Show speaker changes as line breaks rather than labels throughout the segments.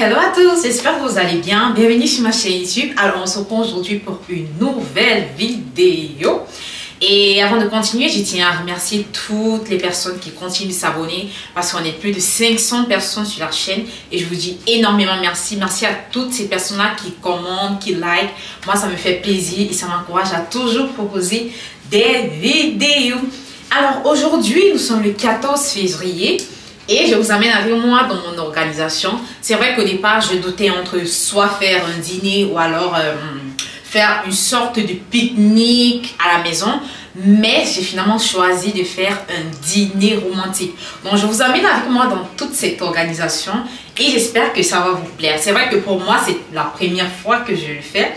Hello à tous, j'espère que vous allez bien. Bienvenue sur ma chaîne YouTube. Alors on se retrouve aujourd'hui pour une nouvelle vidéo. Et avant de continuer, je tiens à remercier toutes les personnes qui continuent de s'abonner parce qu'on est plus de 500 personnes sur la chaîne et je vous dis énormément merci. Merci à toutes ces personnes-là qui commentent, qui like. Moi, ça me fait plaisir et ça m'encourage à toujours proposer des vidéos. Alors aujourd'hui, nous sommes le 14 février. Et je vous amène avec moi dans mon organisation. C'est vrai qu'au départ, je doutais entre soit faire un dîner ou alors faire une sorte de pique-nique à la maison. Mais j'ai finalement choisi de faire un dîner romantique. Donc, je vous amène avec moi dans toute cette organisation et j'espère que ça va vous plaire. C'est vrai que pour moi, c'est la première fois que je le fais.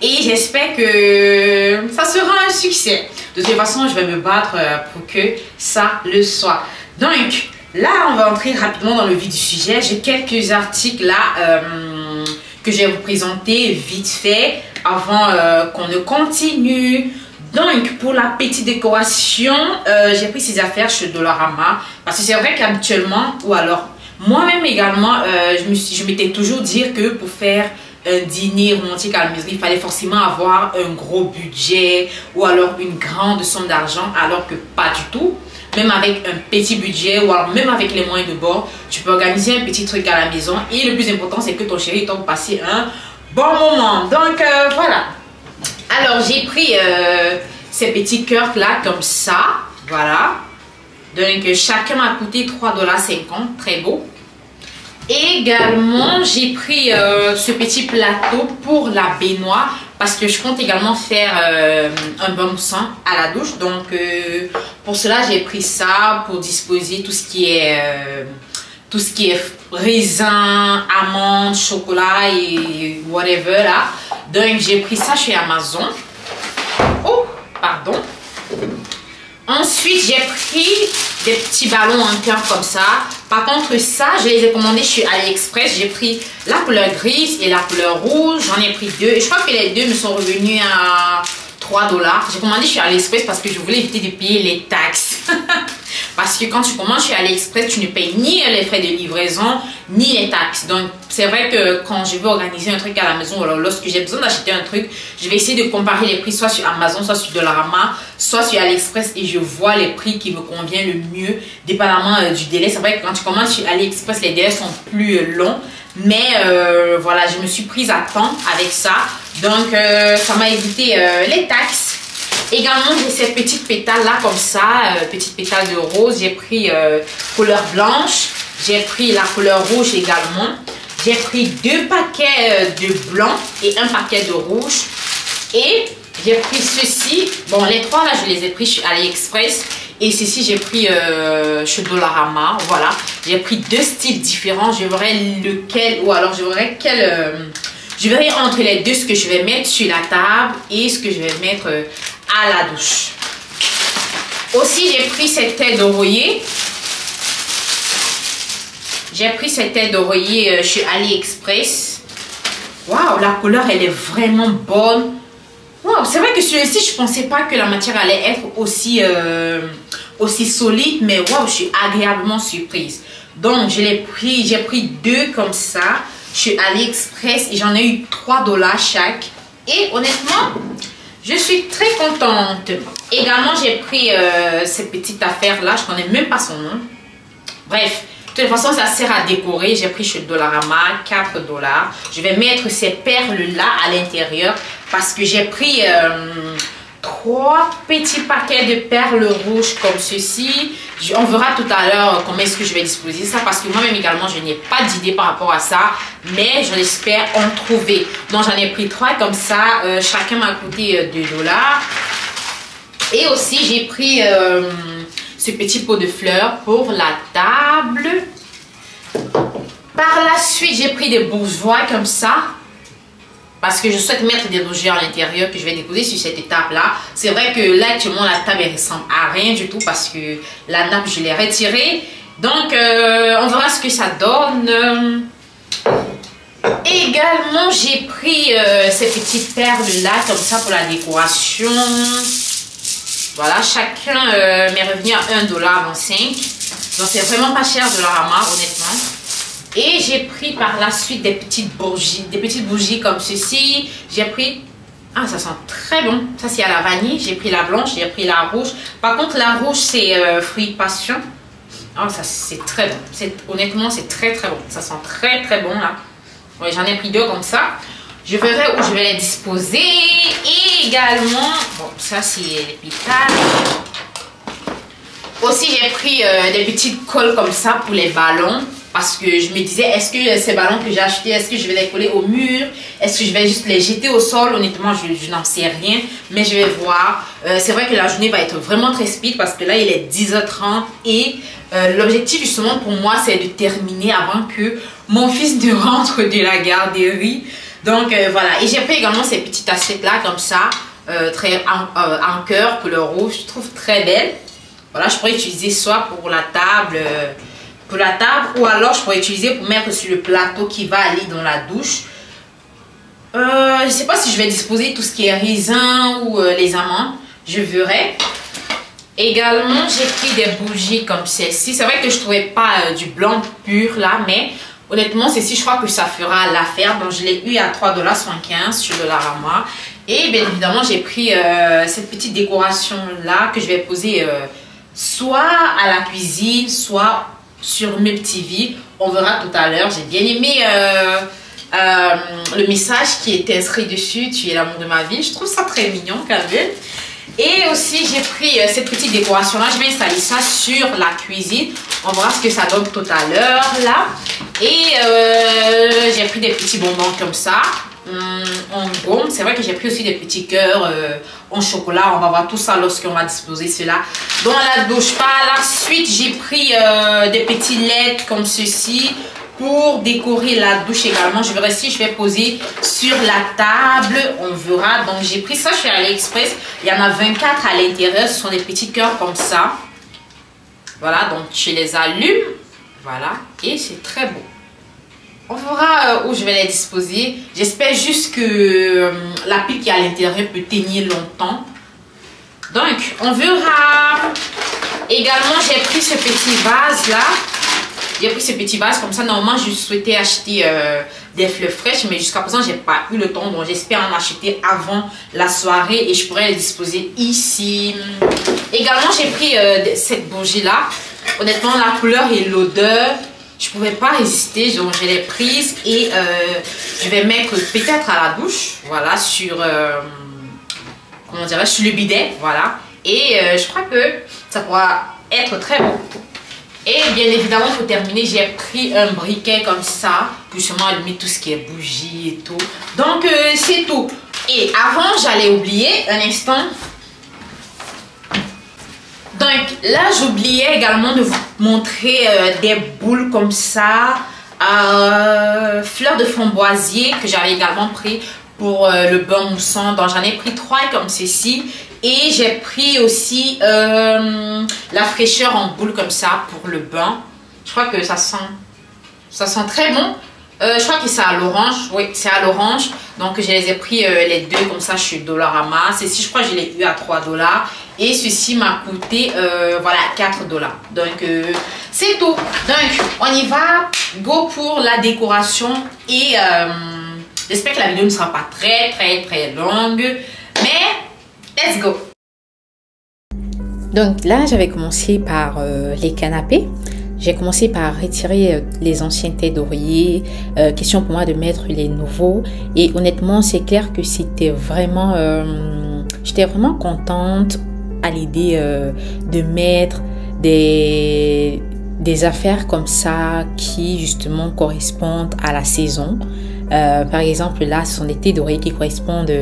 Et j'espère que ça sera un succès. De toute façon, je vais me battre pour que ça le soit. Donc, là, on va entrer rapidement dans le vif du sujet. J'ai quelques articles là que je vais vous présenter vite fait avant qu'on ne continue. Donc, pour la petite décoration, j'ai pris ces affaires chez Dollarama. Parce que c'est vrai qu'habituellement, ou alors moi-même également, je m'étais toujours dit que pour faire un dîner romantique à la maison, il fallait forcément avoir un gros budget ou alors une grande somme d'argent, alors que pas du tout. Même avec un petit budget ou alors même avec les moyens de bord, tu peux organiser un petit truc à la maison. Et le plus important, c'est que ton chéri t'en passer un bon moment. Donc, voilà. Alors, j'ai pris ces petits cœurs là comme ça. Voilà. Donc, chacun m'a coûté 3,50 $. Très beau. Également, j'ai pris ce petit plateau pour la baignoire parce que je compte également faire un bain moussant à la douche. Donc, pour cela, j'ai pris ça pour disposer tout ce qui est raisin, amandes, chocolat et whatever là. Donc, j'ai pris ça chez Amazon. Oh, pardon. Ensuite, j'ai pris des petits ballons en cœur comme ça. Par contre, ça, je les ai commandés chez AliExpress. J'ai pris la couleur grise et la couleur rouge. J'en ai pris deux. Et je crois que les deux me sont revenus à 3 $. J'ai commandé chez AliExpress parce que je voulais éviter de payer les taxes. Parce que quand tu commandes chez AliExpress, tu ne payes ni les frais de livraison, ni les taxes. Donc, c'est vrai que quand je veux organiser un truc à la maison, alors lorsque j'ai besoin d'acheter un truc, je vais essayer de comparer les prix soit sur Amazon, soit sur Dollarama, soit sur AliExpress et je vois les prix qui me conviennent le mieux, dépendamment du délai. C'est vrai que quand tu commandes sur AliExpress, les délais sont plus longs. Mais voilà, je me suis prise à temps avec ça. Donc, ça m'a évité les taxes. Également, j'ai ces petites pétales là comme ça, petites pétales de rose. J'ai pris couleur blanche. J'ai pris la couleur rouge également. J'ai pris 2 paquets de blanc et un paquet de rouge. Et j'ai pris ceci. Bon, les trois là, je les ai pris chez AliExpress. Et ceci, j'ai pris chez Dollarama. Voilà. J'ai pris 2 styles différents. Je verrai lequel, ou alors je verrai quel... je verrai entre les deux ce que je vais mettre sur la table et ce que je vais mettre à la douche. Aussi, j'ai pris cette tête d'oreiller. J'ai pris cette tête d'oreiller chez AliExpress. Waouh, la couleur, elle est vraiment bonne. Waouh, c'est vrai que celui-ci, je ne pensais pas que la matière allait être aussi solide. Mais waouh, je suis agréablement surprise. Donc, j'ai pris 2 comme ça chez AliExpress et j'en ai eu 3 $ chaque. Et honnêtement, je suis très contente. Également, j'ai pris cette petite affaire là. Je ne connais même pas son nom. Bref, de toute façon, ça sert à décorer. J'ai pris chez Dollarama 4 $. Je vais mettre ces perles là à l'intérieur parce que j'ai pris 3 petits paquets de perles rouges comme ceci. On verra tout à l'heure comment est-ce que je vais disposer ça parce que moi-même également, je n'ai pas d'idée par rapport à ça. Mais j'espère en trouver. Donc, j'en ai pris 3 comme ça. Chacun m'a coûté 2 $. Et aussi, j'ai pris ce petit pot de fleurs pour la table. Par la suite, j'ai pris des bourgeois comme ça. Parce que je souhaite mettre des objets à l'intérieur que je vais déposer sur cette étape-là. C'est vrai que là, actuellement, la table ne ressemble à rien du tout parce que la nappe, je l'ai retirée. Donc, on verra ce que ça donne. Également, j'ai pris ces petites perles-là, comme ça, pour la décoration. Voilà, chacun m'est revenu à 1,25 $. Donc, c'est vraiment pas cher de Dollarama, honnêtement. Et j'ai pris par la suite des petites bougies comme ceci. J'ai pris... Ah, ça sent très bon. Ça, c'est à la vanille. J'ai pris la blanche, j'ai pris la rouge. Par contre, la rouge, c'est fruit passion. Ah, ça, c'est très bon. Honnêtement, c'est très bon. Ça sent très bon, là. Ouais, j'en ai pris 2 comme ça. Je verrai où je vais les disposer. Et également... Bon, ça, c'est les pétales. Aussi, j'ai pris des petites colles comme ça pour les ballons. Parce que je me disais, est-ce que ces ballons que j'ai achetés, est-ce que je vais les coller au mur? Est-ce que je vais juste les jeter au sol? Honnêtement, je n'en sais rien. Mais je vais voir. C'est vrai que la journée va être vraiment très speed parce que là, il est 10h30. Et l'objectif, justement, pour moi, c'est de terminer avant que mon fils ne rentre de la garderie. Donc, voilà. Et j'ai pris également ces petites assiettes-là, comme ça. Très en cœur, couleur rouge. Je trouve très belle. Voilà, je pourrais utiliser soit pour la table... ou alors je pourrais utiliser pour mettre sur le plateau qui va aller dans la douche. Je ne sais pas si je vais disposer tout ce qui est raisin ou les amandes. Je verrai. Également, j'ai pris des bougies comme celle-ci. C'est vrai que je ne trouvais pas du blanc pur là, mais honnêtement, celle-ci, je crois que ça fera l'affaire. Donc, je l'ai eu à 3,75 $ sur Dollarama. Et bien évidemment, j'ai pris cette petite décoration là que je vais poser soit à la cuisine, soit sur mes TV. On verra tout à l'heure. J'ai bien aimé le message qui est inscrit dessus. Tu es l'amour de ma vie. Je trouve ça très mignon quand même. Et aussi j'ai pris cette petite décoration là. Je vais installer ça sur la cuisine. On verra ce que ça donne tout à l'heure là. Et j'ai pris des petits bonbons comme ça en gomme. C'est vrai que j'ai pris aussi des petits cœurs en chocolat. On va voir tout ça lorsqu'on va disposer cela dans la douche. Par la suite, j'ai pris des petits LED comme ceci pour décorer la douche également. Je verrai si je vais poser sur la table. On verra. Donc, j'ai pris ça chez AliExpress. Il y en a 24 à l'intérieur. Ce sont des petits cœurs comme ça. Voilà. Donc, je les allume. Voilà. Et c'est très beau. On verra où je vais les disposer. J'espère juste que la pile qui est à l'intérieur peut tenir longtemps. Donc, on verra. Également, j'ai pris ce petit vase là. J'ai pris ce petit vase comme ça. Normalement, je souhaitais acheter des fleurs fraîches, mais jusqu'à présent, j'ai pas eu le temps. Donc, j'espère en acheter avant la soirée et je pourrais les disposer ici. Également, j'ai pris cette bougie là. Honnêtement, la couleur et l'odeur, je pouvais pas résister. Donc, je l'ai prise et je vais mettre peut-être à la douche. Voilà, sur... comment dirais-je, sur le bidet, voilà. Et je crois que ça pourra être très bon. Et bien évidemment, pour terminer, j'ai pris un briquet comme ça pour justement allumer tout ce qui est bougie et tout. Donc, c'est tout. Et avant, j'allais oublier un instant. Donc, là, j'oubliais également de vous montrer des boules comme ça, fleurs de framboisier que j'avais également pris pour le bain moussant. Donc, j'en ai pris 3 comme ceci. Et j'ai pris aussi la fraîcheur en boule comme ça pour le bain. Je crois que ça sent très bon. Je crois que c'est à l'orange. Oui, c'est à l'orange. Donc, je les ai pris les 2 comme ça chez Dollarama. Ceci, je crois que je l'ai eu à 3 $. Et ceci m'a coûté, voilà, 4 $. Donc, c'est tout. Donc, on y va. Go pour la décoration. Et j'espère que la vidéo ne sera pas très longue. Mais, let's go.
Donc là, j'avais commencé par les canapés. J'ai commencé par retirer les anciens têtes d'oreiller. Question pour moi de mettre les nouveaux. Et honnêtement, c'est clair que c'était vraiment... j'étais vraiment contente à l'idée de mettre des affaires comme ça qui justement correspondent à la saison. Par exemple, là, ce sont des têtes d'oreiller qui correspondent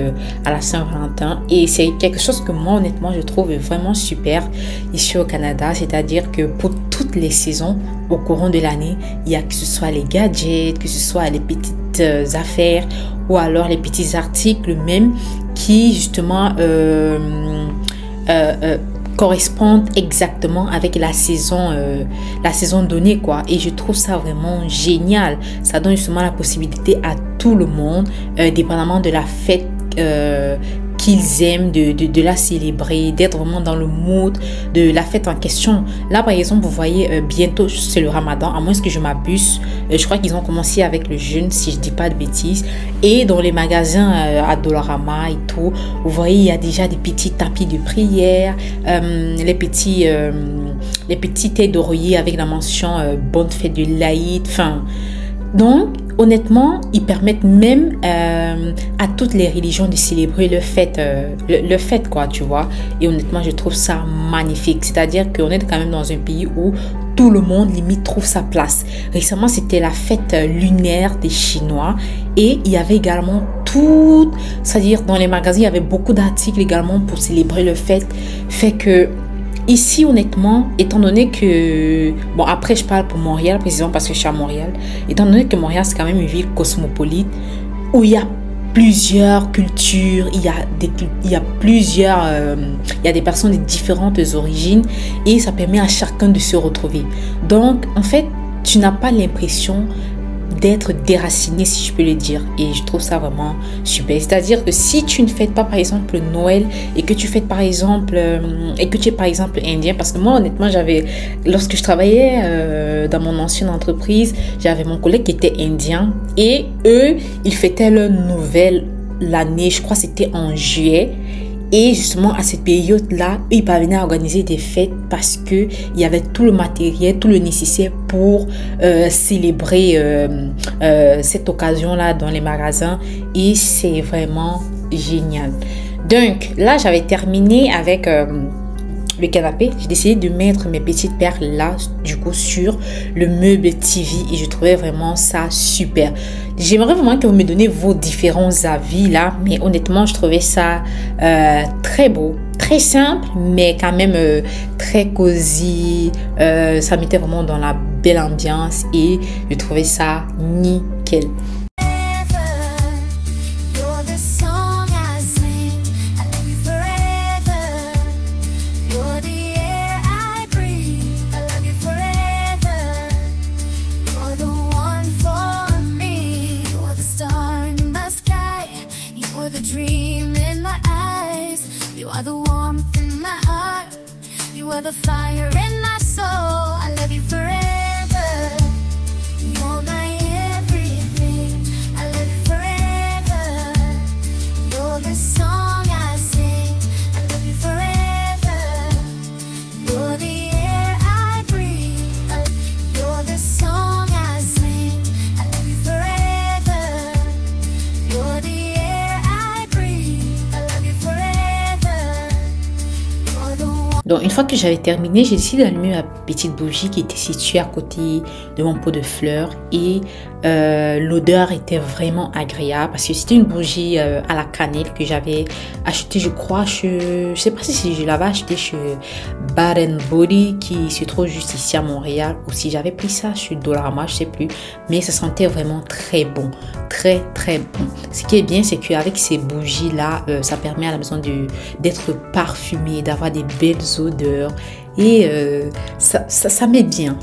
à la Saint-Valentin. Et c'est quelque chose que moi, honnêtement, je trouve vraiment super ici au Canada. C'est-à-dire que pour toutes les saisons, au courant de l'année, il y a que ce soit les gadgets, que ce soit les petites affaires ou alors les petits articles même qui, justement, correspondent exactement avec la saison donnée quoi. Et je trouve ça vraiment génial. Ça donne justement la possibilité à tout le monde, dépendamment de la fête qu'ils aiment de la célébrer, d'être vraiment dans le mood de la fête en question. Là, par exemple, vous voyez, bientôt, c'est le Ramadan, à moins que je m'abuse. Je crois qu'ils ont commencé avec le jeûne, si je dis pas de bêtises. Et dans les magasins à Dollarama et tout, vous voyez, il y a déjà des petits tapis de prière, les petits thés d'oreiller avec la mention bonne fête de l'Aïd. Enfin, donc, honnêtement, ils permettent même à toutes les religions de célébrer le fête, quoi, tu vois. Et honnêtement, je trouve ça magnifique. C'est-à-dire qu'on est quand même dans un pays où tout le monde, limite, trouve sa place. Récemment, c'était la fête lunaire des Chinois. Et il y avait également tout, c'est-à-dire dans les magasins, il y avait beaucoup d'articles également pour célébrer le fête. Fait que ici, honnêtement, étant donné que... Bon, après, je parle pour Montréal, précisément parce que je suis à Montréal. Étant donné que Montréal, c'est quand même une ville cosmopolite où il y a plusieurs cultures, il y a des personnes de différentes origines et ça permet à chacun de se retrouver. Donc, en fait, tu n'as pas l'impression d'être déraciné, si je peux le dire, et je trouve ça vraiment super. C'est-à-dire que si tu ne fêtes pas par exemple Noël et que tu fêtes par exemple et que tu es par exemple indien, parce que moi honnêtement lorsque je travaillais dans mon ancienne entreprise, j'avais mon collègue qui était indien et eux ils fêtaient leur nouvelle l'année, je crois que c'était en juillet. Et justement, à cette période-là, ils parvenaient à organiser des fêtes parce qu'il y avait tout le matériel, tout le nécessaire pour célébrer cette occasion-là dans les magasins. Et c'est vraiment génial. Donc, là, j'avais terminé avec le canapé. J'ai décidé de mettre mes petites perles là, du coup, sur le meuble TV. Et je trouvais vraiment ça super. J'aimerais vraiment que vous me donniez vos différents avis là. Mais honnêtement, je trouvais ça très beau. Très simple, mais quand même très cosy. Ça mettait vraiment dans la belle ambiance. Et je trouvais ça nickel.
The fire in my soul, I love you forever. You're my everything, I love you forever. You're the song I sing, I love you forever. You're the air I breathe, you're the song I sing, I love you forever. You're the air I breathe, I love you forever. You're the one.
Donc, une fois que j'avais terminé, j'ai décidé d'allumer ma petite bougie qui était située à côté de mon pot de fleurs et l'odeur était vraiment agréable parce que c'était une bougie à la cannelle que j'avais achetée, je crois, je sais pas si je l'avais achetée chez Bath & Body qui se trouve juste ici à Montréal ou si j'avais pris ça chez Dollarama, je sais plus, mais ça sentait vraiment très bon, très très bon. Ce qui est bien, c'est qu'avec ces bougies là, ça permet à la maison d'être parfumée, d'avoir des belles odeurs et ça met bien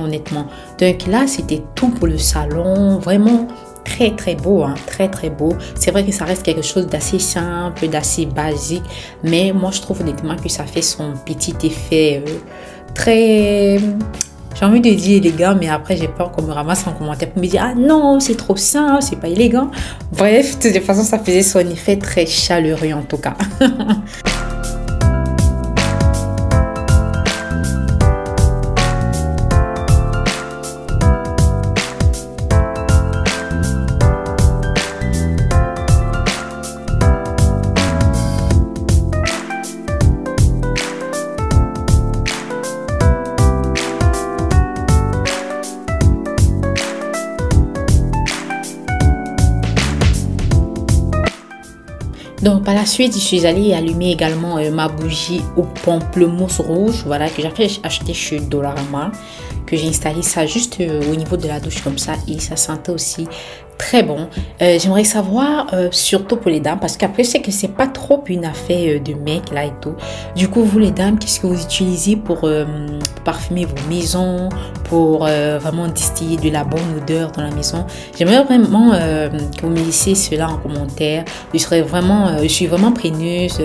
honnêtement. Donc là, c'était tout pour le salon, vraiment très très beau, hein, très très beau. C'est vrai que ça reste quelque chose d'assez simple, d'assez basique, mais moi je trouve honnêtement que ça fait son petit effet très... J'ai envie de dire élégant, mais après j'ai peur qu'on me ramasse en commentaire pour me dire « Ah non, c'est trop simple, c'est pas élégant ». Bref, de toute façon, ça faisait son effet très chaleureux en tout cas. Donc par la suite, je suis allée allumer également ma bougie au pamplemousse rouge, voilà, que j'avais acheté chez Dollarama, que j'ai installé ça juste au niveau de la douche comme ça et ça sentait aussi très bon. J'aimerais savoir, surtout pour les dames, parce qu'après, je sais que c'est pas trop une affaire de mecs là et tout. Du coup, vous les dames, qu'est-ce que vous utilisez pour parfumer vos maisons, pour vraiment distiller de la bonne odeur dans la maison? J'aimerais vraiment que vous me laissiez cela en commentaire. Je suis vraiment preneuse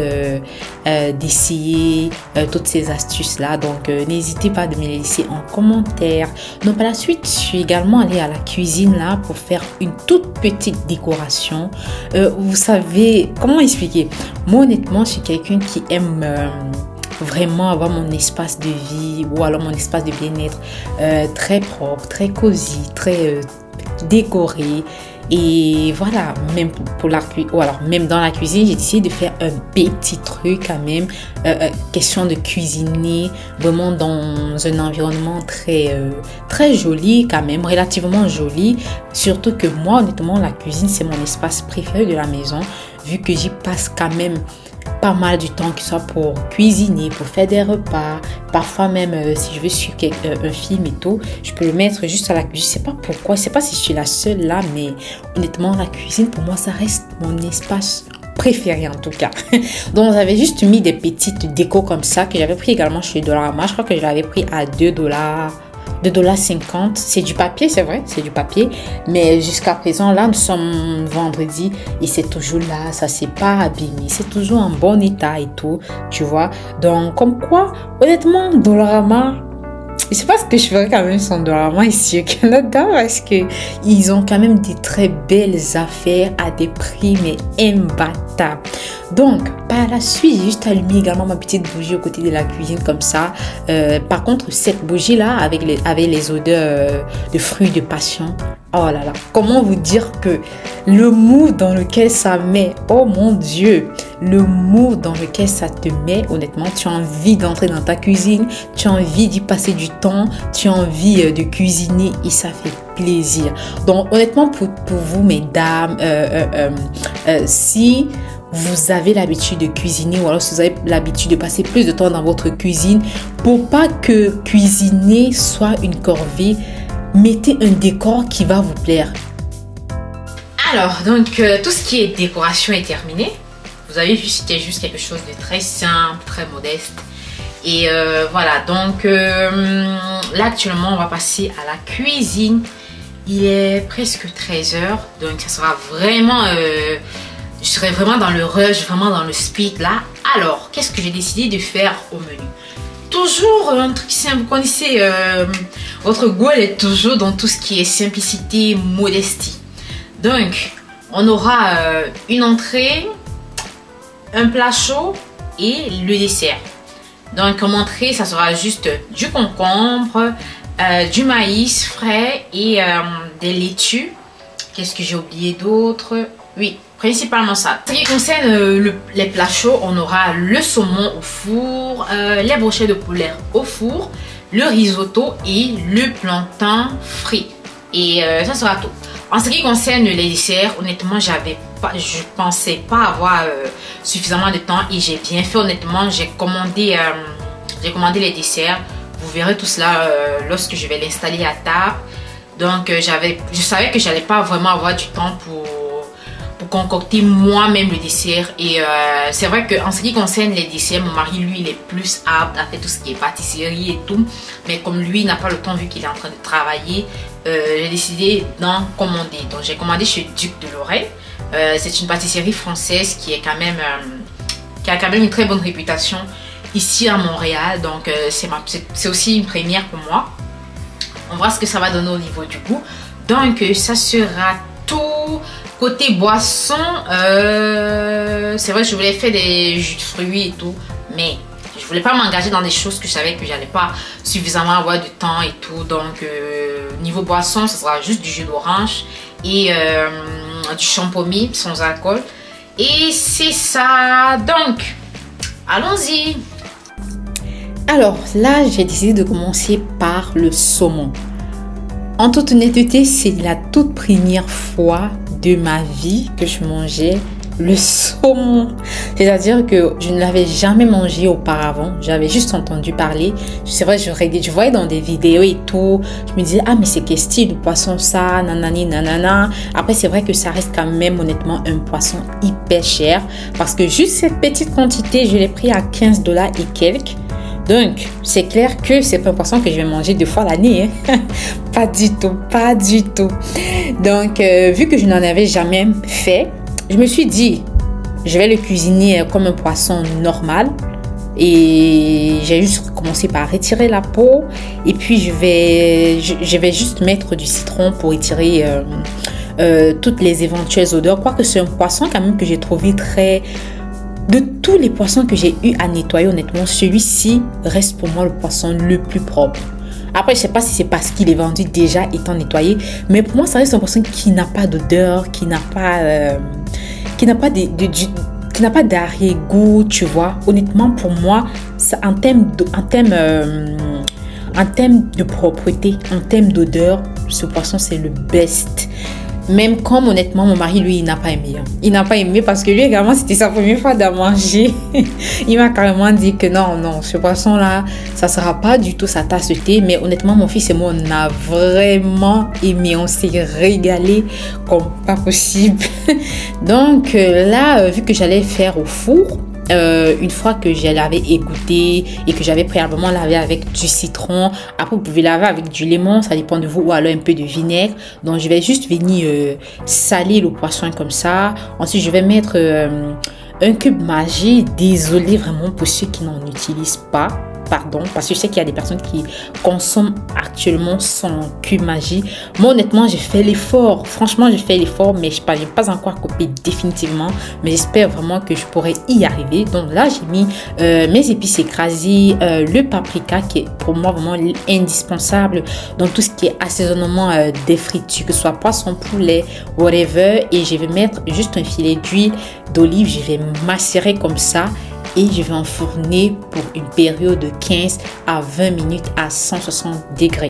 d'essayer toutes ces astuces là. Donc, n'hésitez pas de me les laisser en commentaire. Donc, par la suite, je suis également allée à la cuisine là pour faire une toute petite décoration. Vous savez, comment expliquer? Moi, honnêtement, je suis quelqu'un qui aime vraiment avoir mon espace de vie ou alors mon espace de bien-être très propre, très cosy, très décoré. Et voilà, même pour la ou alors même dans la cuisine, j'ai décidé de faire un petit truc quand même. Question de cuisiner vraiment dans un environnement très joli quand même, relativement joli. Surtout que moi, honnêtement, la cuisine, c'est mon espace préféré de la maison, vu que j'y passe quand même pas mal du temps, que ce soit pour cuisiner, pour faire des repas. Parfois même, si je veux suivre un film et tout, je peux le mettre juste à la cuisine. Je sais pas pourquoi, je sais pas si je suis la seule là, mais honnêtement, la cuisine, pour moi, ça reste mon espace préféré en tout cas. Donc, j'avais juste mis des petites décos comme ça, que j'avais pris également chez Dollarama. Je crois que je l'avais pris à $2,50. C'est du papier, c'est vrai, c'est du papier. Mais jusqu'à présent, là, nous sommes vendredi et c'est toujours là. Ça s'est pas abîmé. C'est toujours en bon état et tout, tu vois. Donc, comme quoi, honnêtement, Dollarama, je sais pas ce que je ferais quand même sans Dollarama ici au Canada, parce que ils ont quand même des très belles affaires à des prix mais imbattables. Donc, par la suite, j'ai juste allumé également ma petite bougie au côté de la cuisine comme ça. Par contre, cette bougie-là, avec les odeurs de fruits de passion, oh là là, comment vous dire que le mood dans lequel ça met, oh mon Dieu, le mood dans lequel ça te met, honnêtement, tu as envie d'entrer dans ta cuisine, tu as envie d'y passer du temps, tu as envie de cuisiner et ça fait plaisir. Donc, honnêtement, pour vous, mesdames, si vous avez l'habitude de cuisiner ou alors si vous avez l'habitude de passer plus de temps dans votre cuisine, pour pas que cuisiner soit une corvée, mettez un décor qui va vous plaire.
Alors, donc, tout ce qui est décoration est terminé. Vous avez vu, c'était juste quelque chose de très simple, très modeste. Et voilà, donc là actuellement, on va passer à la cuisine. Il est presque 13 h, donc ça sera vraiment... je serai vraiment dans le rush, vraiment dans le speed là. Alors, qu'est-ce que j'ai décidé de faire au menu? Toujours un truc simple, vous connaissez, votre goal est toujours dans tout ce qui est simplicité, modestie. Donc, on aura une entrée, un plat chaud et le dessert. Donc, comme entrée, ça sera juste du concombre, du maïs frais et des laitues. Qu'est-ce que j'ai oublié d'autre? Oui, principalement ça. En ce qui concerne les plats chauds, on aura le saumon au four, les brochettes de poulet au four, le risotto et le plantain frit. Et ça sera tout. En ce qui concerne les desserts, honnêtement, je pensais pas avoir suffisamment de temps et j'ai bien fait. Honnêtement, j'ai commandé les desserts. Vous verrez tout cela lorsque je vais l'installer à table. Donc, je savais que j'allais pas vraiment avoir du temps pour concocter moi-même le dessert. Et c'est vrai qu'en ce qui concerne les desserts, mon mari, lui, il est plus apte à faire tout ce qui est pâtisserie et tout. Mais comme lui n'a pas le temps vu qu'il est en train de travailler, j'ai décidé d'en commander. Donc, j'ai commandé chez Duc de Lorraine. C'est une pâtisserie française qui a quand même une très bonne réputation ici à Montréal. Donc, c'est aussi une première pour moi. On va voir ce que ça va donner au niveau du goût. Donc, ça sera tout. Côté boisson, c'est vrai que je voulais faire des jus de fruits et tout, mais je voulais pas m'engager dans des choses que je savais que j'allais pas suffisamment avoir du temps et tout. Donc niveau boisson, ce sera juste du jus d'orange et du champomis sans alcool. Et c'est ça. Donc, allons-y.
Alors là, j'ai décidé de commencer par le saumon. En toute honnêteté, c'est la toute première fois de ma vie que je mangeais le saumon. C'est-à-dire que je ne l'avais jamais mangé auparavant. J'avais juste entendu parler. C'est vrai, je voyais dans des vidéos et tout. Je me disais, ah, mais c'est quel style de poisson ça, nanani, nanana. Après, c'est vrai que ça reste quand même honnêtement un poisson hyper cher. Parce que juste cette petite quantité, je l'ai pris à 15 $ et quelques. Donc, c'est clair que c'est pas un poisson que je vais manger 2 fois l'année. Hein. Pas du tout, pas du tout. Donc, vu que je n'en avais jamais fait, je me suis dit, je vais le cuisiner comme un poisson normal. Et j'ai juste commencé par retirer la peau. Et puis, je vais juste mettre du citron pour retirer toutes les éventuelles odeurs. Quoique c'est un poisson quand même que j'ai trouvé très... De tous les poissons que j'ai eu à nettoyer, honnêtement, celui-ci reste pour moi le poisson le plus propre. Après, je ne sais pas si c'est parce qu'il est vendu déjà étant nettoyé, mais pour moi, ça reste un poisson qui n'a pas d'odeur, qui n'a pas d'arrière-goût, tu vois. Honnêtement, pour moi, en termes de propreté, en termes d'odeur, ce poisson, c'est le best. Même comme honnêtement mon mari lui il n'a pas aimé. Il n'a pas aimé parce que lui également c'était sa première fois d'en manger. Il m'a carrément dit que non, ce poisson là ça sera pas du tout sa tasse de thé. Mais honnêtement mon fils et moi on a vraiment aimé. On s'est régalé comme pas possible. Donc là vu que j'allais faire au four, une fois que je l'avais égouttée et que j'avais préalablement lavé avec du citron, après vous pouvez laver avec du lemon, ça dépend de vous, ou alors un peu de vinaigre. Donc je vais juste venir saler le poisson comme ça. Ensuite je vais mettre un cube Maggi. Désolé vraiment pour ceux qui n'en utilisent pas, pardon, parce que je sais qu'il y a des personnes qui consomment actuellement son cube Maggi. Moi honnêtement j'ai fait l'effort, franchement j'ai fait l'effort, mais je n'ai pas encore copié définitivement, mais j'espère vraiment que je pourrai y arriver. Donc là j'ai mis mes épices écrasées, le paprika qui est pour moi vraiment indispensable dans tout ce qui est assaisonnement des fritures, que ce soit poisson, poulet, whatever. Et je vais mettre juste un filet d'huile d'olive, je vais macérer comme ça. Et je vais enfourner pour une période de 15 à 20 minutes à 160 degrés.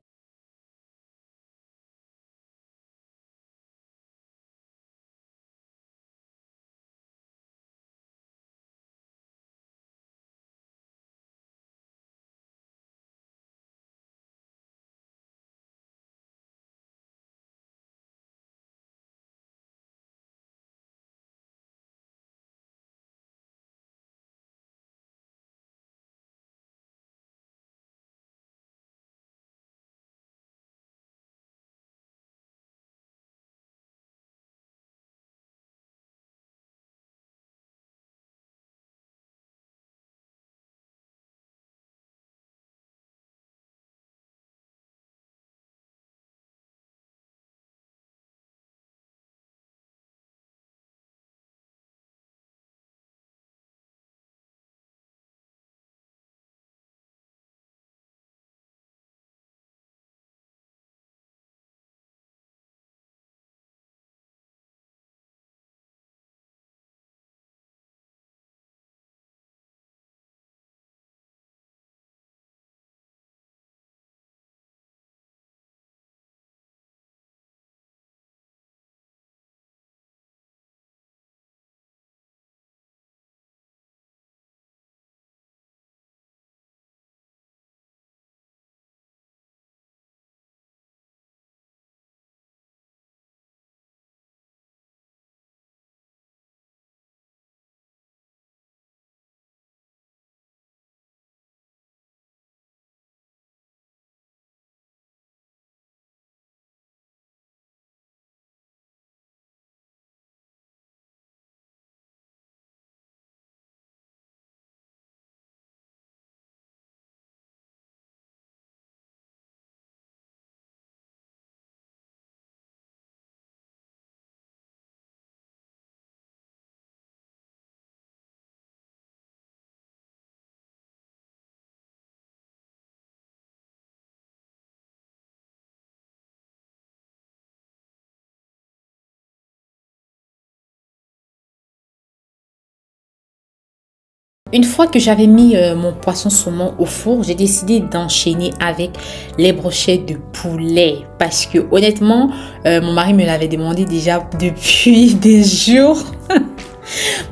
Une fois que j'avais mis mon poisson saumon au four, j'ai décidé d'enchaîner avec les brochettes de poulet. Parce que honnêtement, mon mari me l'avait demandé déjà depuis des jours.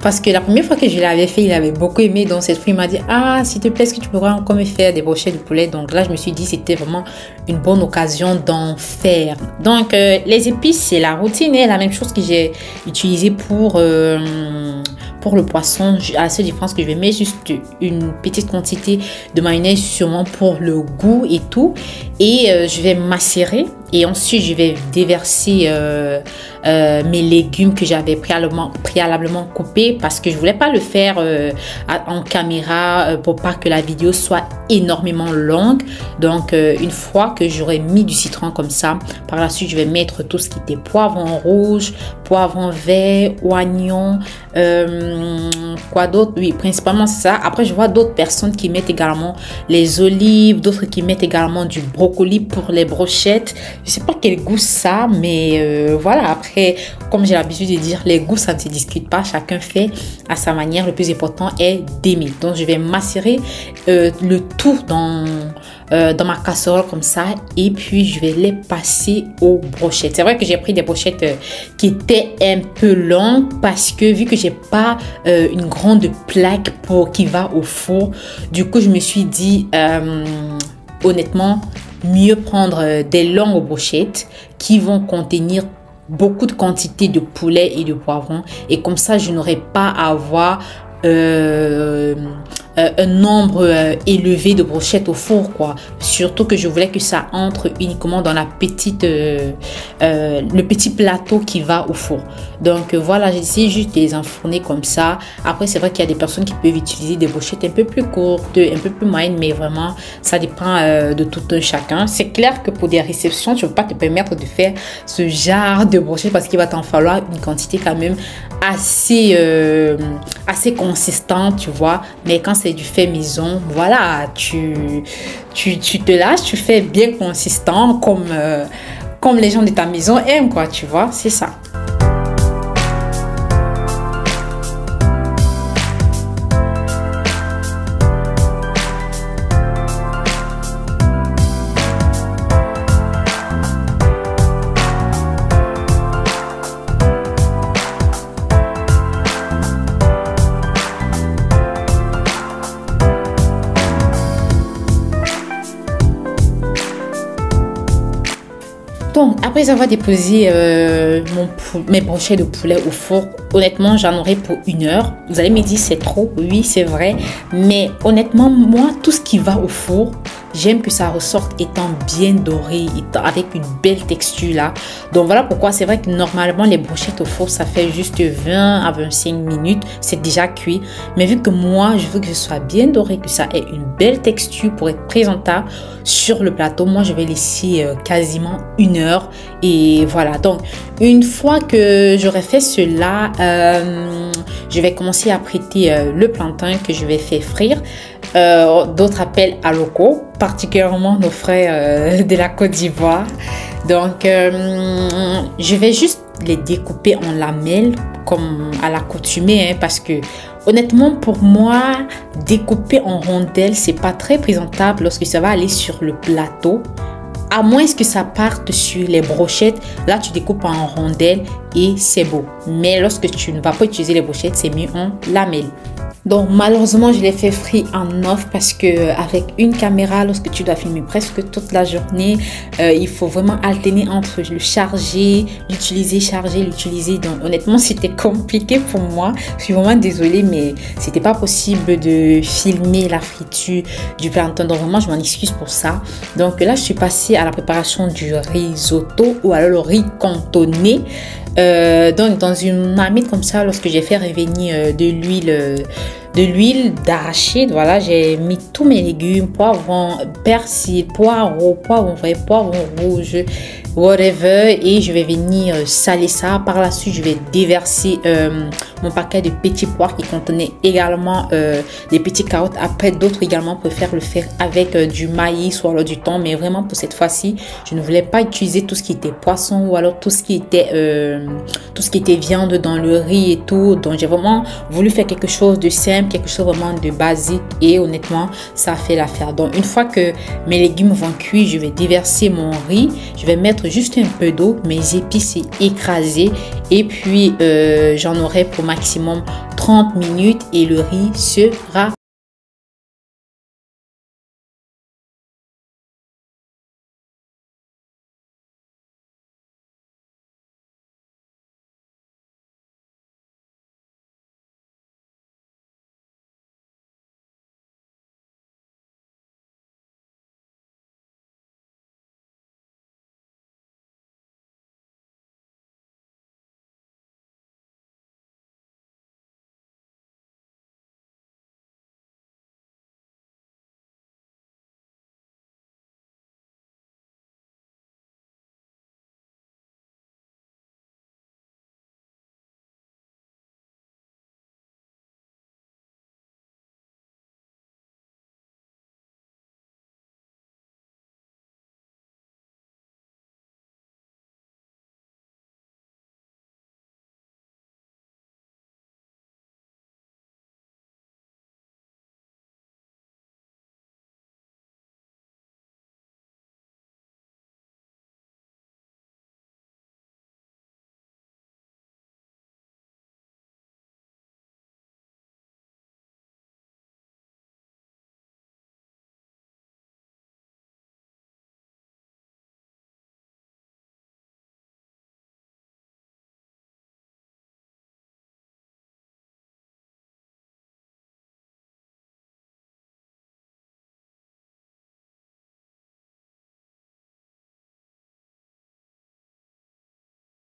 Parce que la première fois que je l'avais fait, il avait beaucoup aimé. Donc, cette fois, il m'a dit, ah, s'il te plaît, est-ce que tu pourrais encore me faire des brochettes de poulet? Donc là, je me suis dit, c'était vraiment une bonne occasion d'en faire. Donc, les épices, c'est la routine et la même chose que j'ai utilisé pour le poisson. À la seule différence que je vais mettre juste une petite quantité de mayonnaise sûrement pour le goût et tout. Et je vais macérer. Et ensuite, je vais déverser mes légumes que j'avais préalablement coupés parce que je voulais pas le faire en caméra pour pas que la vidéo soit énormément longue. Donc, une fois que j'aurai mis du citron comme ça, par la suite, je vais mettre tout ce qui était poivron rouge, poivron vert, oignon, quoi d'autre? Oui, principalement c'est ça. Après, je vois d'autres personnes qui mettent également les olives, d'autres qui mettent également du brocoli pour les brochettes. Je sais pas quel goût ça, mais voilà. Après, comme j'ai l'habitude de dire, les goûts, ça ne se discute pas. Chacun fait à sa manière. Le plus important est d'aimer. Donc, je vais macérer le tout dans ma casserole comme ça. Et puis, je vais les passer aux brochettes. C'est vrai que j'ai pris des brochettes qui étaient un peu longues parce que vu que j'ai pas une grande plaque qui va au four, du coup, je me suis dit, honnêtement, mieux prendre des longues brochettes qui vont contenir beaucoup de quantité de poulet et de poivron. Et comme ça, je n'aurai pas à avoir un nombre élevé de brochettes au four, quoi. Surtout que je voulais que ça entre uniquement dans la petite le petit plateau qui va au four. Donc voilà, j'essaie juste de les enfourner comme ça. Après, c'est vrai qu'il y a des personnes qui peuvent utiliser des brochettes un peu plus courtes, un peu plus moyennes, mais vraiment ça dépend de tout un chacun. C'est clair que pour des réceptions, tu ne peux pas te permettre de faire ce genre de brochettes parce qu'il va t'en falloir une quantité quand même assez consistante, tu vois. Mais quand c'est du fait maison, voilà, tu te lâches, tu fais bien consistant comme les gens de ta maison aiment, quoi, tu vois, c'est ça. Donc, après avoir déposé mes brochettes de poulet au four, honnêtement, j'en aurai pour 1 heure. Vous allez me dire, c'est trop. Oui, c'est vrai. Mais honnêtement, moi, tout ce qui va au four, j'aime que ça ressorte étant bien doré, avec une belle texture là. Donc, voilà pourquoi c'est vrai que normalement, les brochettes au four, ça fait juste 20 à 25 minutes. C'est déjà cuit. Mais vu que moi, je veux que ce soit bien doré, que ça ait une belle texture pour être présentable sur le plateau, moi, je vais laisser quasiment 1 heure. Et voilà, donc une fois que j'aurai fait cela, je vais commencer à prêter le plantain que je vais faire frire. D'autres appellent aloko, particulièrement nos frères de la Côte d'Ivoire. Donc je vais juste les découper en lamelles comme à l'accoutumée, hein, parce que honnêtement pour moi découper en rondelles c'est pas très présentable lorsque ça va aller sur le plateau. À moins que ça parte sur les brochettes, là tu découpes en rondelles et c'est beau. Mais lorsque tu ne vas pas utiliser les brochettes, c'est mieux en lamelles. Donc malheureusement, je l'ai fait frire en off parce que avec une caméra, lorsque tu dois filmer presque toute la journée, il faut vraiment alterner entre le charger, l'utiliser, charger, l'utiliser. Donc honnêtement, c'était compliqué pour moi. Je suis vraiment désolée, mais c'était pas possible de filmer la friture du plantain. Donc vraiment, je m'en excuse pour ça. Donc là, je suis passée à la préparation du risotto ou alors le riz cantonné. Donc dans une marmite comme ça, lorsque j'ai fait revenir de l'huile d'arachide, voilà, j'ai mis tous mes légumes, poivrons, persil, poireaux, poivrons vert, poivrons rouges, whatever, et je vais venir saler ça. Par la suite, je vais déverser mon paquet de petits pois qui contenait également des petites carottes. Après, d'autres également préfèrent le faire avec du maïs ou alors du thon, mais vraiment pour cette fois-ci, je ne voulais pas utiliser tout ce qui était poisson ou alors tout ce qui était viande dans le riz et tout. Donc j'ai vraiment voulu faire quelque chose de simple, quelque chose vraiment de basique, et honnêtement ça a fait l'affaire. Donc une fois que mes légumes vont cuire, je vais déverser mon riz, je vais mettre mettre juste un peu d'eau, mes épices écrasées et puis j'en aurai pour maximum 30 minutes et le riz sera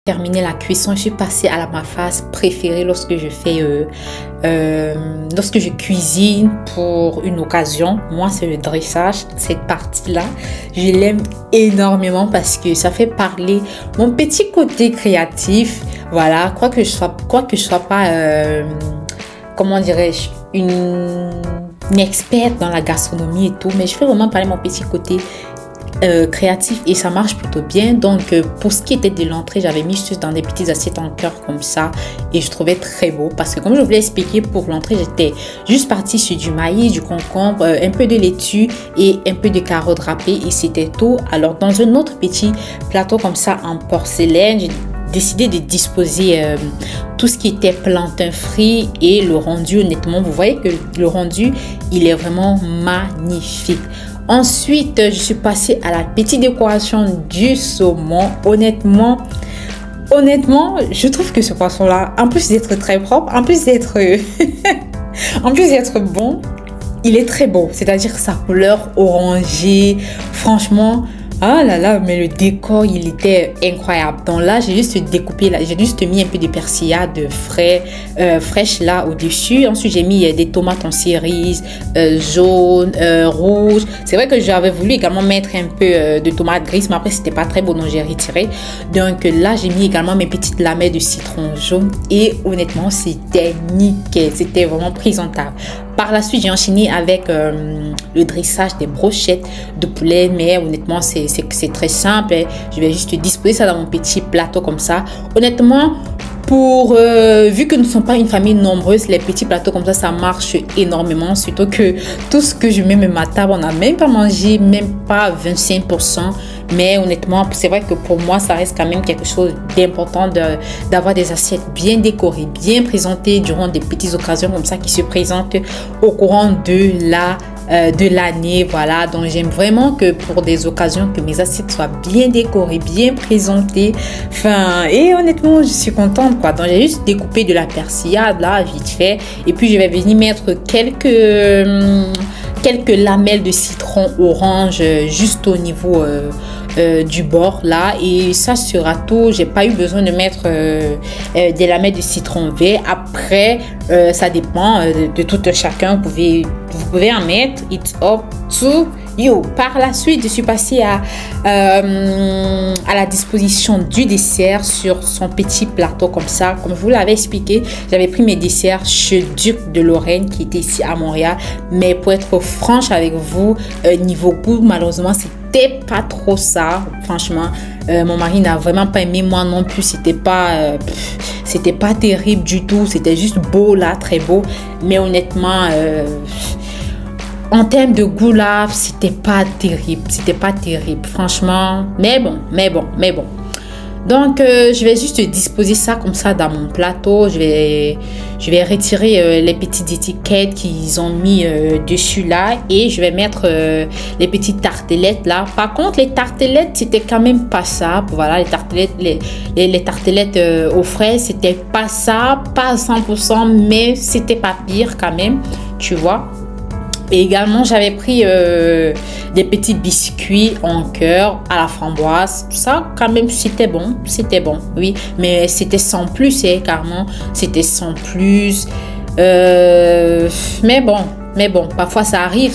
terminé la cuisson. Je suis passée à ma phase préférée lorsque je fais lorsque je cuisine pour une occasion. Moi, c'est le dressage. Cette partie-là, je l'aime énormément parce que ça fait parler mon petit côté créatif. Voilà, quoi que je sois pas comment dirais-je, une experte dans la gastronomie et tout, mais je fais vraiment parler mon petit côté créatif et ça marche plutôt bien. Donc pour ce qui était de l'entrée, j'avais mis juste dans des petites assiettes en cœur comme ça et je trouvais très beau parce que comme je vous l'ai expliqué, pour l'entrée j'étais juste partie sur du maïs, du concombre, un peu de laitue et un peu de carottes râpées et c'était tout. Alors dans un autre petit plateau comme ça en porcelaine, j'ai décidé de disposer tout ce qui était plantain frit et le rendu. Honnêtement, vous voyez que le rendu il est vraiment magnifique. Ensuite, je suis passée à la petite décoration du saumon. Honnêtement, je trouve que ce poisson-là, en plus d'être très propre, en plus d'être bon, il est très beau. C'est-à-dire sa couleur orangée, franchement, ah là là, mais le décor, il était incroyable. Donc là, j'ai juste découpé, j'ai juste mis un peu de persillade fraîche là au-dessus. Ensuite, j'ai mis des tomates en cerise, jaune, rouge. C'est vrai que j'avais voulu également mettre un peu de tomates grises, mais après, c'était pas très beau, donc j'ai retiré. Donc là, j'ai mis également mes petites lamelles de citron jaune. Et honnêtement, c'était nickel. C'était vraiment présentable. Par la suite, j'ai enchaîné avec le dressage des brochettes de poulet, mais honnêtement, c'est très simple. Je vais juste disposer ça dans mon petit plateau comme ça. Honnêtement, vu que nous ne sommes pas une famille nombreuse, les petits plateaux comme ça marche énormément. Surtout que tout ce que je mets même à table, on n'a même pas mangé, même pas 25%. Mais honnêtement, c'est vrai que pour moi, ça reste quand même quelque chose d'important d'avoir des assiettes bien décorées, bien présentées durant des petites occasions comme ça qui se présentent au courant de l'année. Voilà, donc j'aime vraiment que pour des occasions que mes assiettes soient bien décorées, bien présentées. Enfin, et honnêtement, je suis contente quoi. Donc j'ai juste découpé de la persillade là, vite fait. Et puis je vais venir mettre quelques lamelles de citron orange juste au niveau du bord là, et ça sera tout. J'ai pas eu besoin de mettre des lamelles de citron vert. Après ça dépend de tout chacun. Vous pouvez en mettre, it's up to you. Par la suite, je suis passée à la disposition du dessert sur son petit plateau comme ça. Comme je vous l'avais expliqué, j'avais pris mes desserts chez Duc de Lorraine qui était ici à Montréal. Mais pour être franche avec vous, niveau goût, malheureusement, c'était pas trop ça. Franchement, mon mari n'a vraiment pas aimé, moi non plus. C'était pas terrible du tout. C'était juste beau là, très beau. Mais honnêtement, En termes de goût là, c'était pas terrible. C'était pas terrible, franchement. Mais bon. Donc, je vais juste disposer ça comme ça dans mon plateau. Je vais retirer les petites étiquettes qu'ils ont mis dessus là. Et je vais mettre les petites tartelettes là. Par contre, les tartelettes, c'était quand même pas ça. Voilà, les tartelettes, les tartelettes aux fraises, c'était pas ça. Pas à 100%, mais c'était pas pire quand même. Tu vois. Et également, j'avais pris des petits biscuits en cœur à la framboise. Ça, quand même, c'était bon. C'était bon, oui. Mais c'était sans plus, carrément. C'était sans plus. Mais bon, parfois, ça arrive.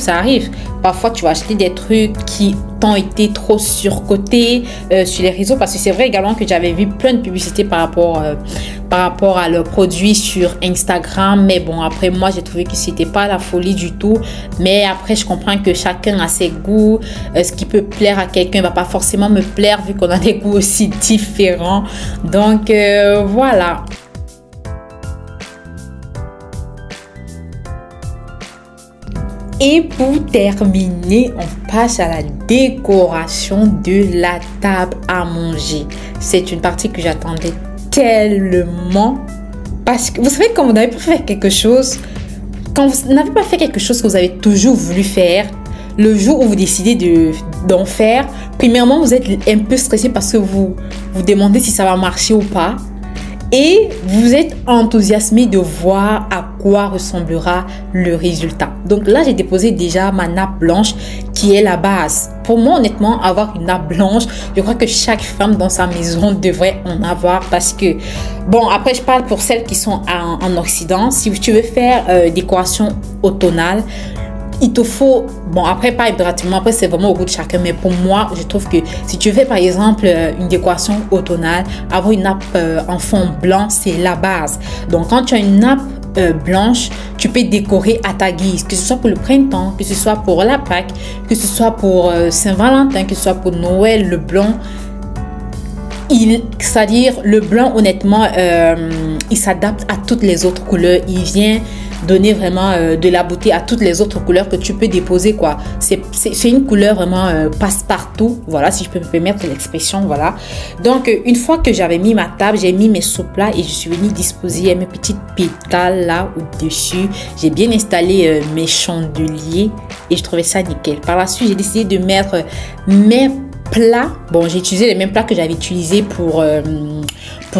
Parfois, tu vas acheter des trucs qui t'ont été trop surcotés sur les réseaux. Parce que c'est vrai également que j'avais vu plein de publicités par rapport à leurs produits sur Instagram. Mais bon, après, moi, j'ai trouvé que c'était pas la folie du tout. Mais après, je comprends que chacun a ses goûts. Ce qui peut plaire à quelqu'un va pas forcément me plaire vu qu'on a des goûts aussi différents. Donc, voilà. Et pour terminer, on passe à la décoration de la table à manger. C'est une partie que j'attendais tellement. Parce que vous savez, quand vous n'avez pas fait quelque chose, quand vous n'avez pas fait quelque chose que vous avez toujours voulu faire, le jour où vous décidez d'en faire, premièrement, vous êtes un peu stressé parce que vous vous demandez si ça va marcher ou pas. Et vous êtes enthousiasmé de voir à quoi ressemblera le résultat. Donc là, j'ai déposé déjà ma nappe blanche qui est la base. Pour moi, honnêtement, avoir une nappe blanche, je crois que chaque femme dans sa maison devrait en avoir parce que, bon, après, je parle pour celles qui sont en Occident. Si tu veux faire décoration automnale, il te faut, bon après pas impérativement, après c'est vraiment au goût de chacun, mais pour moi je trouve que si tu fais par exemple une décoration automnale, avoir une nappe en fond blanc c'est la base. Donc quand tu as une nappe blanche, tu peux décorer à ta guise, que ce soit pour le printemps, que ce soit pour la Pâques, que ce soit pour Saint-Valentin, que ce soit pour Noël. Le blanc, c'est-à-dire le blanc honnêtement il s'adapte à toutes les autres couleurs, il vient donner vraiment de la beauté à toutes les autres couleurs que tu peux déposer quoi. C'est une couleur vraiment passe-partout, voilà, si je peux me permettre l'expression, voilà. Donc une fois que j'avais mis ma table, j'ai mis mes soupes-là et je suis venue disposer mes petites pétales là au-dessus. J'ai bien installé mes chandeliers et je trouvais ça nickel. Par la suite, j'ai décidé de mettre mes plats. Bon, j'ai utilisé les mêmes plats que j'avais utilisés pour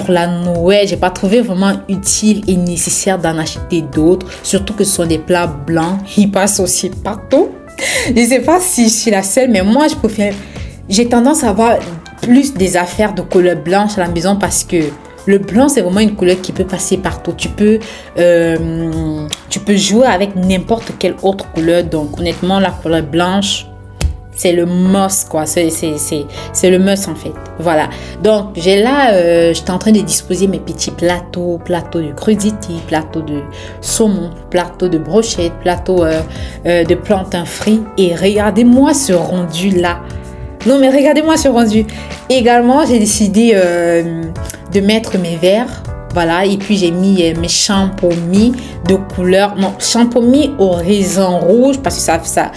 la Noël. J'ai pas trouvé vraiment utile et nécessaire d'en acheter d'autres, surtout que ce sont des plats blancs. Ils passent aussi partout. Je sais pas si je suis la seule, mais moi je préfère. J'ai tendance à avoir plus des affaires de couleur blanche à la maison parce que le blanc c'est vraiment une couleur qui peut passer partout. Tu peux jouer avec n'importe quelle autre couleur. Donc honnêtement, la couleur blanche, c'est le must quoi, c'est le must en fait. Voilà, donc j'ai là, j'étais en train de disposer mes petits plateaux de crudité, plateau de saumon, plateau de brochette, plateau de plantain frit. Et regardez-moi ce rendu là. Non mais regardez-moi ce rendu. Également, j'ai décidé de mettre mes verres. Voilà, et puis j'ai mis mes champomis de couleur, non, champomis au raisin rouge parce que ça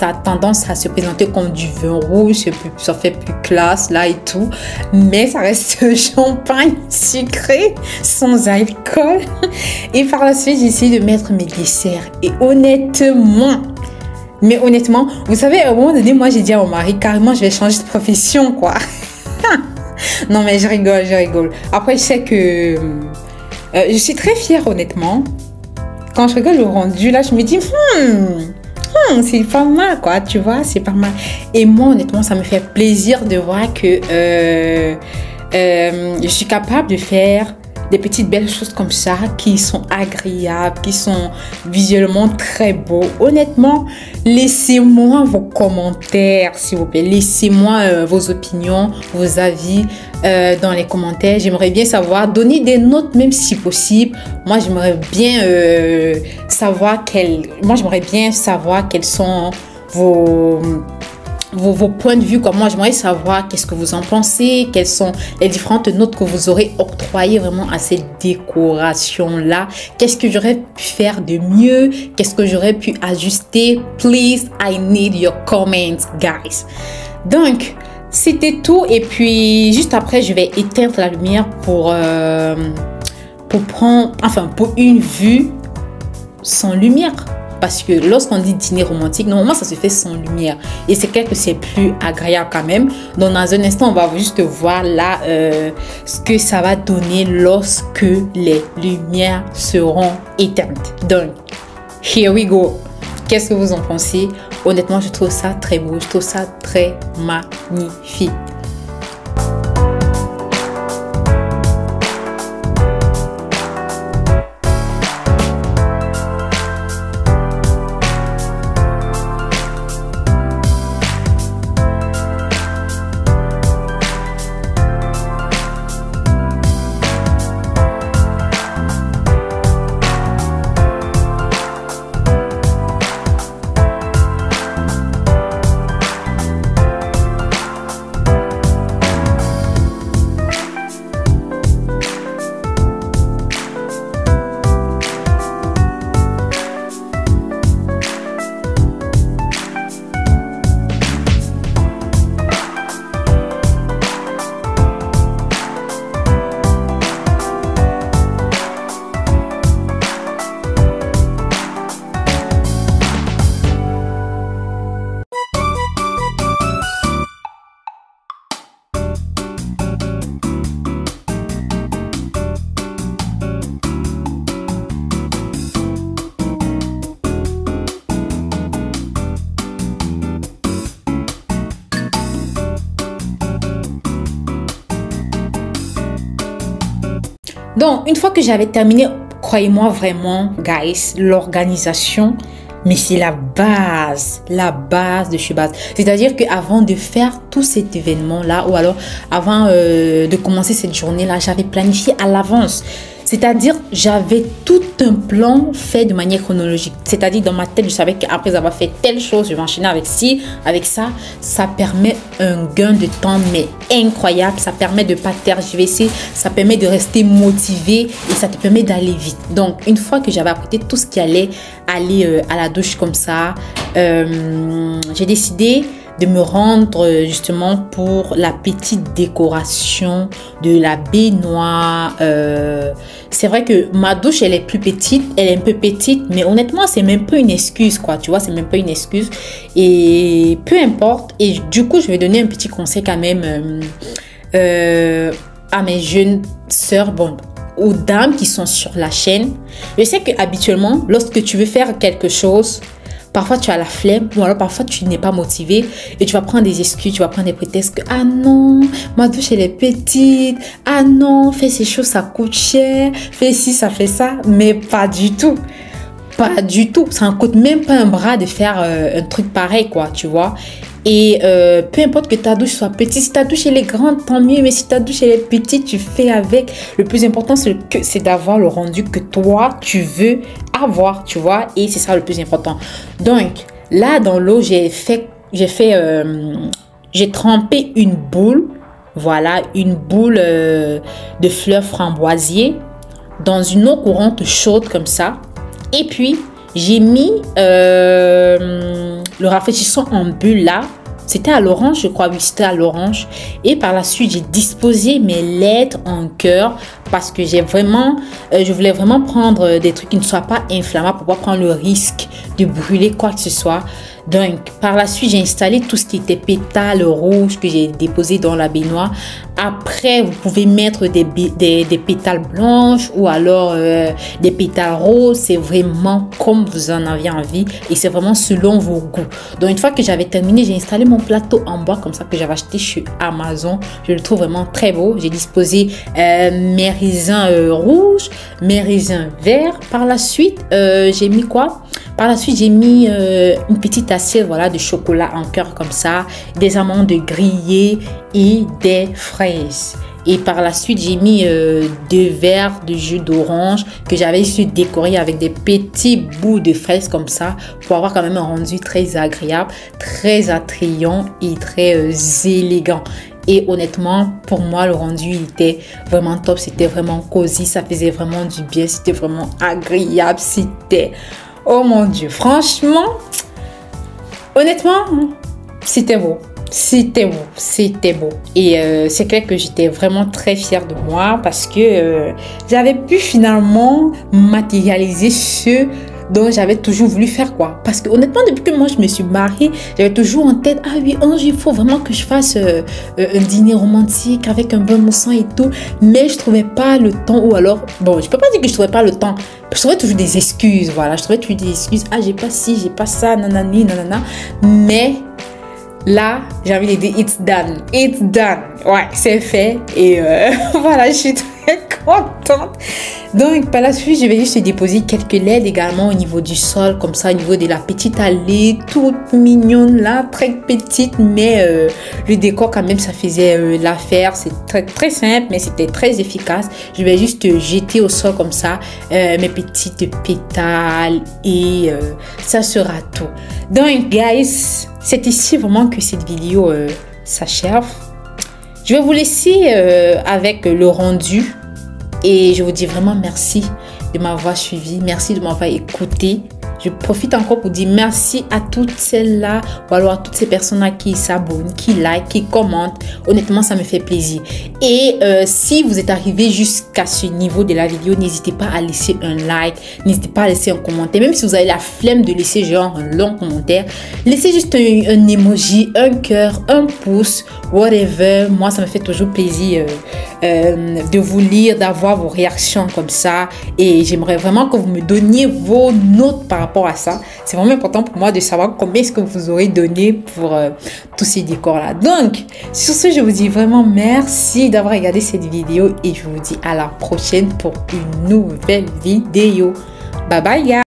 a tendance à se présenter comme du vin rouge, ça fait plus classe là et tout, mais ça reste champagne sucré sans alcool. Et par la suite, j'ai essayé de mettre mes desserts et honnêtement, vous savez, à un moment donné, moi j'ai dit à mon mari, carrément je vais changer de profession quoi. Non mais je rigole. Après je sais que je suis très fière honnêtement. Quand je regarde le rendu là, je me dis c'est pas mal quoi, tu vois, c'est pas mal. Et moi honnêtement, ça me fait plaisir de voir que je suis capable de faire des petites belles choses comme ça qui sont agréables, qui sont visuellement très beaux. Honnêtement, laissez-moi vos commentaires, s'il vous plaît. Laissez-moi vos opinions, vos avis dans les commentaires. J'aimerais bien savoir, donner des notes même si possible. Moi, j'aimerais bien savoir quelles sont vos points de vue, comme moi. J'aimerais savoir qu'est-ce que vous en pensez, quelles sont les différentes notes que vous aurez octroyées vraiment à cette décoration-là. Qu'est-ce que j'aurais pu faire de mieux? Qu'est-ce que j'aurais pu ajuster? Please, I need your comments, guys. Donc, c'était tout. Et puis, juste après, je vais éteindre la lumière pour une vue sans lumière. Parce que lorsqu'on dit dîner romantique, normalement, ça se fait sans lumière. Et c'est clair que c'est plus agréable quand même. Donc, dans un instant, on va juste voir là ce que ça va donner lorsque les lumières seront éteintes. Donc, here we go. Qu'est-ce que vous en pensez? Honnêtement, je trouve ça très beau. Je trouve ça très magnifique. Donc, une fois que j'avais terminé, croyez-moi vraiment, guys, l'organisation, mais c'est la base de chez base. C'est-à-dire qu'avant de faire tout cet événement-là, ou alors avant de commencer cette journée-là, j'avais planifié à l'avance. C'est-à-dire, j'avais tout un plan fait de manière chronologique. C'est-à-dire, dans ma tête, je savais qu'après avoir fait telle chose, je vais enchaîner avec ci, avec ça. Ça permet un gain de temps, mais incroyable. Ça permet de ne pas tergiverser. Ça permet de rester motivé et ça te permet d'aller vite. Donc, une fois que j'avais apporté tout ce qui allait aller à la douche comme ça, j'ai décidé de me rendre justement pour la petite décoration de la baignoire. C'est vrai que ma douche, elle est plus petite, elle est un peu petite, mais honnêtement, c'est même pas une excuse, quoi. Tu vois, c'est même pas une excuse. Et peu importe. Et du coup, je vais donner un petit conseil quand même à mes jeunes sœurs, bon, aux dames qui sont sur la chaîne. Je sais que habituellement, lorsque tu veux faire quelque chose, parfois tu as la flemme ou alors parfois tu n'es pas motivé et tu vas prendre des excuses, tu vas prendre des prétextes que ah non, ma douche elle est petite, ah non, fais ces choses ça coûte cher, fais ci ça fait ça, mais pas du tout. Pas du tout, ça ne coûte même pas un bras de faire un truc pareil quoi, tu vois. Et peu importe que ta douche soit petite, si ta douche elle est grande, tant mieux, mais si ta douche elle est petite, tu fais avec. Le plus important, c'est d'avoir le rendu que toi, tu veux avoir, tu vois, et c'est ça le plus important. Donc, là, dans l'eau, j'ai trempé une boule, voilà, une boule de fleurs framboisier dans une eau courante chaude comme ça. Et puis, j'ai mis le rafraîchissant en bulle là. C'était à l'orange, je crois. Oui, c'était à l'orange. Et par la suite, j'ai disposé mes lettres en cœur parce que je voulais vraiment prendre des trucs qui ne soient pas inflammables pour pas prendre le risque de brûler quoi que ce soit. Donc, par la suite, j'ai installé tout ce qui était pétales rouges que j'ai déposé dans la baignoire. Après, vous pouvez mettre des pétales blanches ou alors des pétales roses. C'est vraiment comme vous en avez envie et c'est vraiment selon vos goûts. Donc, une fois que j'avais terminé, j'ai installé mon plateau en bois comme ça que j'avais acheté chez Amazon. Je le trouve vraiment très beau. J'ai disposé mes raisins rouges, mes raisins verts. Par la suite, j'ai mis quoi? Par la suite, j'ai mis une petite assiette voilà, de chocolat en cœur comme ça, des amandes grillées et des fraises. Et par la suite, j'ai mis 2 verres de jus d'orange que j'avais juste décoré avec des petits bouts de fraises comme ça pour avoir quand même un rendu très agréable, très attrayant et très élégant. Et honnêtement, pour moi, le rendu il était vraiment top. C'était vraiment cosy. Ça faisait vraiment du bien. C'était vraiment agréable. C'était... Oh mon Dieu. Franchement, honnêtement, c'était beau. C'était beau. C'était beau. Et c'est clair que j'étais vraiment très fière de moi parce que j'avais pu finalement matérialiser ce dont j'avais toujours voulu faire quoi. Parce que honnêtement, depuis que moi je me suis mariée, j'avais toujours en tête, ah oui, un jour il faut vraiment que je fasse un dîner romantique avec un bon sang et tout. Mais je trouvais pas le temps, ou alors, bon, je peux pas dire que je trouvais pas le temps. Je trouvais toujours des excuses, voilà. Je trouvais toujours des excuses, ah j'ai pas ci, j'ai pas ça, nanani, nanana. Mais là, j'ai envie de dire, it's done. It's done. Ouais, c'est fait. Et voilà, je suis très contente. Donc, par la suite, je vais juste déposer quelques LED également au niveau du sol, comme ça, au niveau de la petite allée, toute mignonne là, très petite, mais le décor quand même, ça faisait l'affaire. C'est très, très simple, mais c'était très efficace. Je vais juste jeter au sol comme ça mes petites pétales et ça sera tout. Donc, guys, c'est ici vraiment que cette vidéo s'achève. Je vais vous laisser avec le rendu. Et je vous dis vraiment merci de m'avoir suivi. Merci de m'avoir écouté. Je profite encore pour dire merci à toutes celles-là ou alors à toutes ces personnes-là qui s'abonnent, qui like, qui commentent. Honnêtement, ça me fait plaisir. Et si vous êtes arrivé jusqu'à ce niveau de la vidéo, n'hésitez pas à laisser un like, n'hésitez pas à laisser un commentaire. Même si vous avez la flemme de laisser genre un long commentaire, laissez juste un emoji, un cœur, un pouce, whatever. Moi, ça me fait toujours plaisir de vous lire, d'avoir vos réactions comme ça. Et j'aimerais vraiment que vous me donniez vos notes par rapport à ça. C'est vraiment important pour moi de savoir combien est-ce que vous aurez donné pour tous ces décors-là. Donc, sur ce, je vous dis vraiment merci d'avoir regardé cette vidéo et je vous dis à la prochaine pour une nouvelle vidéo. Bye bye, guys!